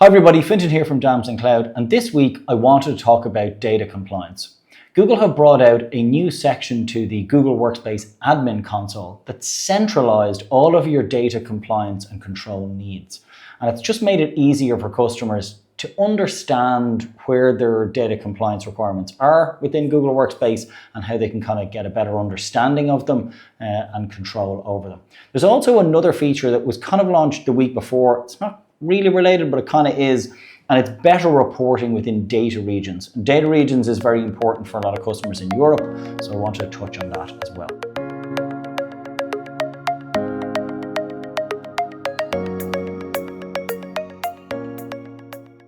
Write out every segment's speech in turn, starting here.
Hi everybody, Fintan here from Damson Cloud, and this week I wanted to talk about data compliance. Google have brought out a new section to the Google Workspace admin console that centralized all of your data compliance and control needs. And it's just made it easier for customers to understand where their data compliance requirements are within Google Workspace and how they can kind of get a better understanding of them and control over them. There's also another feature that was kind of launched the week before. It's not really related, but it kind of is, and it's better reporting within data regions. And data regions is very important for a lot of customers in Europe, so I wanted to touch on that as well.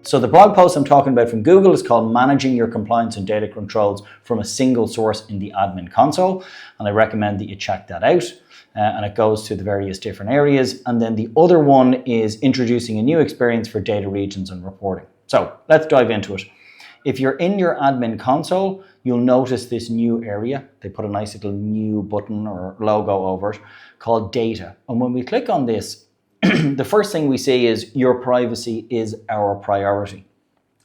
So the blog post I'm talking about from Google is called Managing Your Compliance and Data Controls from a Single Source in the Admin Console, and I recommend that you check that out. And it goes to the various different areas. And then the other one is introducing a new experience for data regions and reporting. So let's dive into it. If you're in your admin console, you'll notice this new area. They put a nice little new button or logo over it called data. And when we click on this, the first thing we see is your privacy is our priority.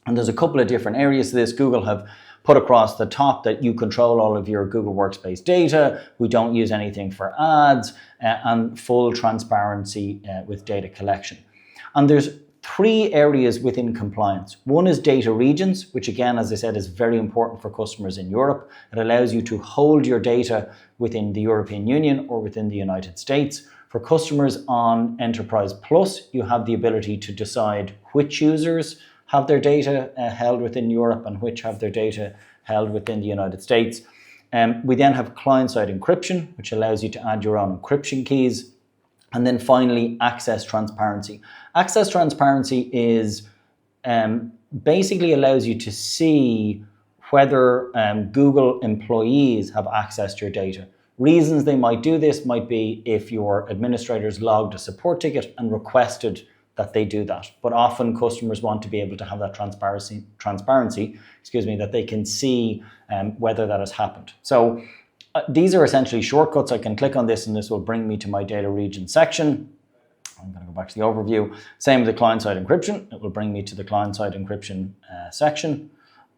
And there's a couple of different areas to this. Google have put across the top that you control all of your Google Workspace data, we don't use anything for ads, and full transparency with data collection. And there's three areas within compliance. One is data regions, which again, as I said, is very important for customers in Europe. It allows you to hold your data within the European Union or within the United States. For customers on Enterprise Plus, you have the ability to decide which users have their data held within Europe and which have their data held within the United States. We then have client-side encryption, which allows you to add your own encryption keys. And then finally, access transparency. Access transparency is basically allows you to see whether Google employees have access to your data. Reasons they might do this might be if your administrators logged a support ticket and requested that they do that. But often customers want to be able to have that transparency, that they can see whether that has happened. So these are essentially shortcuts. I can click on this and this will bring me to my data region section. I'm going to go back to the overview. Same with the client-side encryption. It will bring me to the client-side encryption section.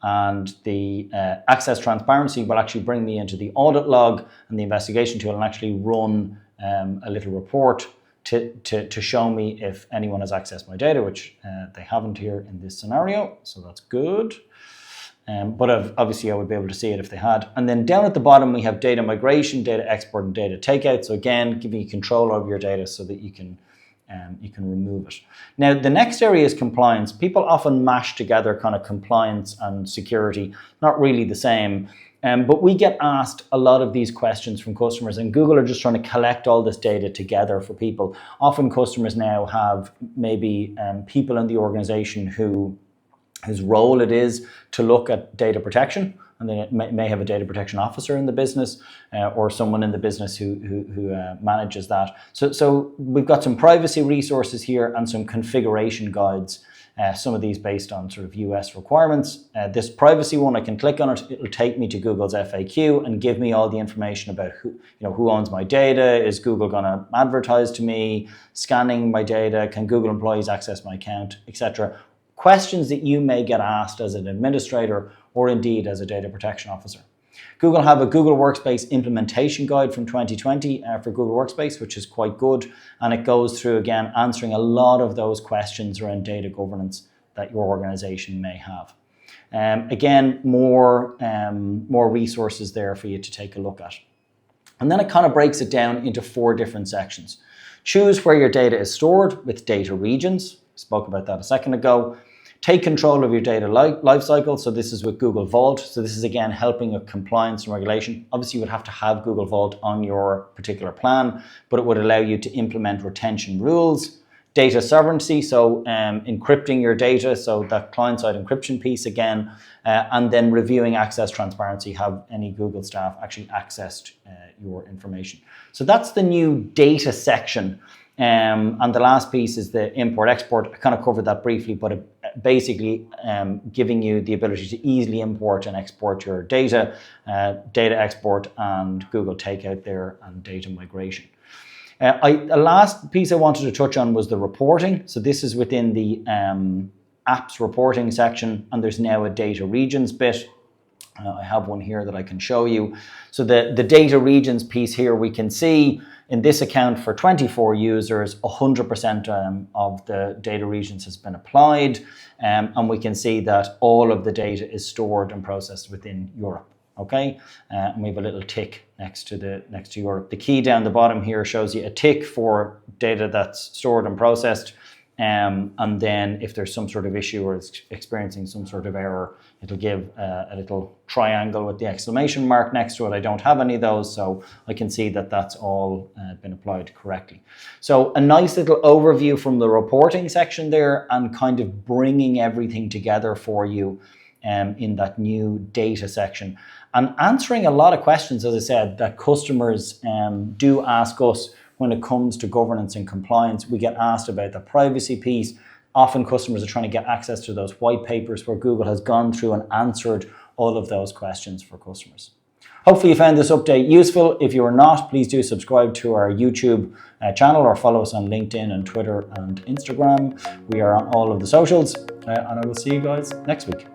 And the access transparency will actually bring me into the audit log and the investigation tool and actually run a little report to show me if anyone has accessed my data, which they haven't here in this scenario, so that's good. But obviously I would be able to see it if they had. And then down at the bottom we have data migration, data export, and data takeout. So again, giving you control over your data so that you can remove it. Now the next area is compliance. People often mash together kind of compliance and security, not really the same. But we get asked a lot of these questions from customers, and Google are just trying to collect all this data together for people. Often customers now have maybe people in the organization whose role it is to look at data protection, and then it may have a data protection officer in the business or someone in the business who manages that. So we've got some privacy resources here and some configuration guides. Some of these based on sort of US requirements. This privacy one, I can click on it. It'll take me to Google's FAQ and give me all the information about who owns my data. Is Google going to advertise to me? Scanning my data? Can Google employees access my account, etc. Questions that you may get asked as an administrator or indeed as a data protection officer. Google have a Google Workspace implementation guide from 2020 for Google Workspace, which is quite good. And it goes through, again, answering a lot of those questions around data governance that your organization may have. Again, more resources there for you to take a look at. And then it kind of breaks it down into 4 different sections. Choose where your data is stored with data regions. Spoke about that a second ago. Take control of your data lifecycle. So this is with Google Vault. So this is again helping with compliance and regulation. Obviously you would have to have Google Vault on your particular plan, but it would allow you to implement retention rules. Data sovereignty, so encrypting your data, so that client-side encryption piece again, and then reviewing access transparency, have any Google staff actually accessed your information. So that's the new data section. And the last piece is the import-export. I kind of covered that briefly, but basically giving you the ability to easily import and export your data, data export and Google Takeout there, and data migration. The last piece I wanted to touch on was the reporting. So this is within the apps reporting section, and there's now a data regions bit. I have one here that I can show you. So the data regions piece here, we can see in this account for 24 users, 100% of the data regions has been applied. And we can see that all of the data is stored and processed within Europe. Okay, and we have a little tick next to Europe. The key down the bottom here shows you a tick for data that's stored and processed. And then if there's some sort of issue or it's experiencing some sort of error, it'll give a little triangle with the exclamation mark next to it. I don't have any of those, so I can see that that's all been applied correctly. So a nice little overview from the reporting section there, and kind of bringing everything together for you in that new data section. And answering a lot of questions, as I said, that customers do ask us when it comes to governance and compliance. We get asked about the privacy piece. Often customers are trying to get access to those white papers where Google has gone through and answered all of those questions for customers. Hopefully you found this update useful. If you are not, please do subscribe to our YouTube channel or follow us on LinkedIn and Twitter and Instagram. We are on all of the socials, and I will see you guys next week.